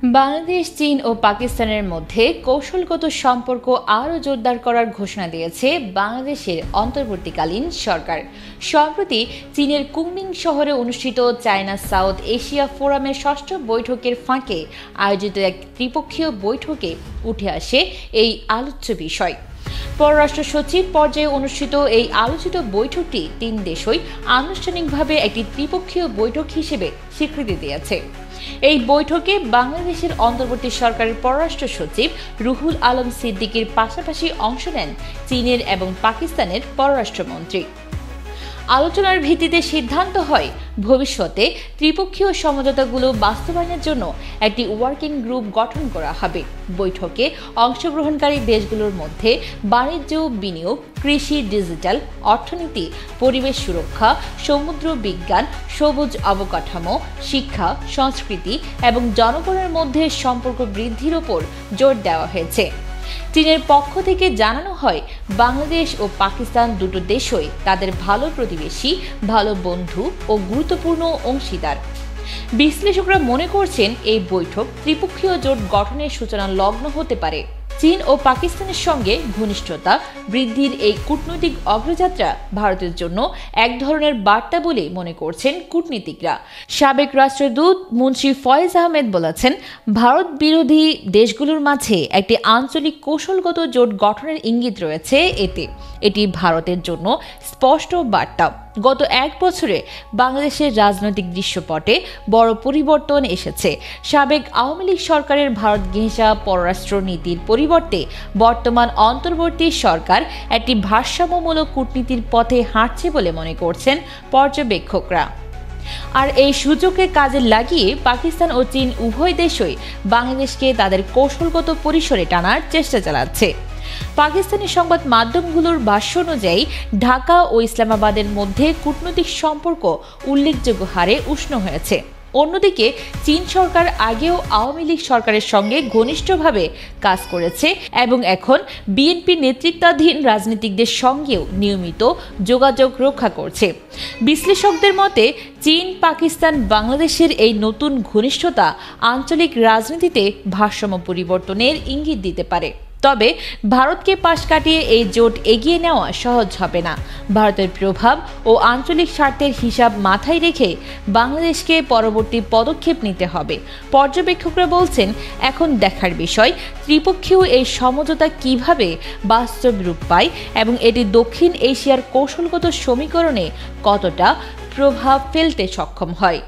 বাংলাদেশ, চীন ও পাকিস্তানের মধ্যে কৌশলগত সম্পর্ক আরও জোরদার করার ঘোষণা দিয়েছে বাংলাদেশের অন্তর্বর্তীকালীন সরকার। সম্প্রতি চীনের কুনমিং শহরে অনুষ্ঠিত চায়না সাউথ এশিয়া ফোরামের ষষ্ঠ বৈঠকের ফাঁকে আয়োজিত এক ত্রিপক্ষীয় বৈঠকে উঠে আসে এই আলোচ্য বিষয়। পররাষ্ট্র সচিব পর্যায়ে অনুষ্ঠিত এই আলোচিত বৈঠকটি তিন দেশই আনুষ্ঠানিকভাবে একটি ত্রিপক্ষীয় বৈঠক হিসেবে স্বীকৃতি দিয়েছে। এই বৈঠকে বাংলাদেশের অন্তর্বর্তী সরকারের পররাষ্ট্র সচিব রুহুল আলম সিদ্দিকীর পাশাপাশি অংশ নেন চীনের এবং পাকিস্তানের পররাষ্ট্রমন্ত্রী। আলোচনার ভিত্তিতে সিদ্ধান্ত হয় ভবিষ্যতে ত্রিপক্ষীয় সমঝোতাগুলো বাস্তবায়নের জন্য একটি ওয়ার্কিং গ্রুপ গঠন করা হবে। বৈঠকে অংশগ্রহণকারী দেশগুলোর মধ্যে বাণিজ্য, বিনিয়োগ, কৃষি, ডিজিটাল অর্থনীতি, পরিবেশ সুরক্ষা, সমুদ্র বিজ্ঞান, সবুজ অবকাঠামো, শিক্ষা, সংস্কৃতি এবং জনগণের মধ্যে সম্পর্ক বৃদ্ধির ওপর জোর দেওয়া হয়েছে। চীনের পক্ষ থেকে জানানো হয়, বাংলাদেশ ও পাকিস্তান দুটো দেশই তাদের ভালো প্রতিবেশী, ভালো বন্ধু ও গুরুত্বপূর্ণ অংশীদার। বিশ্লেষকরা মনে করছেন এই বৈঠক ত্রিপক্ষীয় জোট গঠনের সূচনা লগ্ন হতে পারে। চীন ও পাকিস্তানের সঙ্গে ঘনিষ্ঠতা বৃদ্ধির এই কূটনৈতিক অগ্রযাত্রা ভারতের জন্য এক ধরনের বার্তা বলে মনে করছেন কূটনীতিকরা। সাবেক রাষ্ট্রদূত মুন্সি ফয়েজ আহমেদ বলেছেন, ভারত বিরোধী দেশগুলোর মাঝে একটি আঞ্চলিক কৌশলগত জোট গঠনের ইঙ্গিত রয়েছে এতে। এটি ভারতের জন্য স্পষ্ট বার্তা। গত এক বছরে বাংলাদেশের রাজনৈতিক দৃশ্যপটে বড় পরিবর্তন এসেছে। সাবেক আওয়ামী লীগ সরকারের ভারত ঘেঁষা পররাষ্ট্র নীতির পরিবর্তে বর্তমান অন্তর্বর্তী সরকার একটি ভারসাম্যমূলক কূটনীতির পথে হাঁটছে বলে মনে করছেন পর্যবেক্ষকরা। আর এই সুযোগকে কাজে লাগিয়ে পাকিস্তান ও চীন উভয় দেশই বাংলাদেশকে তাদের কৌশলগত পরিসরে টানার চেষ্টা চালাচ্ছে। পাকিস্তানি সংবাদ মাধ্যমগুলোর ভাষ্য অনুযায়ী ঢাকা ও ইসলামাবাদের মধ্যে কূটনৈতিক সম্পর্ক উল্লেখযোগ্য হারে উষ্ণ হয়েছে। অন্যদিকে চীন সরকার আগেও আওয়ামী লীগ সরকারের সঙ্গে ঘনিষ্ঠভাবে কাজ করেছে এবং এখন বিএনপি নেতৃত্বাধীন রাজনীতিকদের সঙ্গেও নিয়মিত যোগাযোগ রক্ষা করছে। বিশ্লেষকদের মতে চীন, পাকিস্তান, বাংলাদেশের এই নতুন ঘনিষ্ঠতা আঞ্চলিক রাজনীতিতে ভারসাম্য পরিবর্তনের ইঙ্গিত দিতে পারে। তবে ভারতকে পাশ কাটিয়ে এই জোট এগিয়ে নেওয়া সহজ হবে না। ভারতের প্রভাব ও আঞ্চলিক স্বার্থের হিসাব মাথায় রেখে বাংলাদেশকে পরবর্তী পদক্ষেপ নিতে হবে। পর্যবেক্ষকরা বলছেন, এখন দেখার বিষয় ত্রিপক্ষীয় এই সমঝোতা কিভাবে বাস্তব রূপ পায় এবং এটি দক্ষিণ এশিয়ার কৌশলগত সমীকরণে কতটা প্রভাব ফেলতে সক্ষম হয়।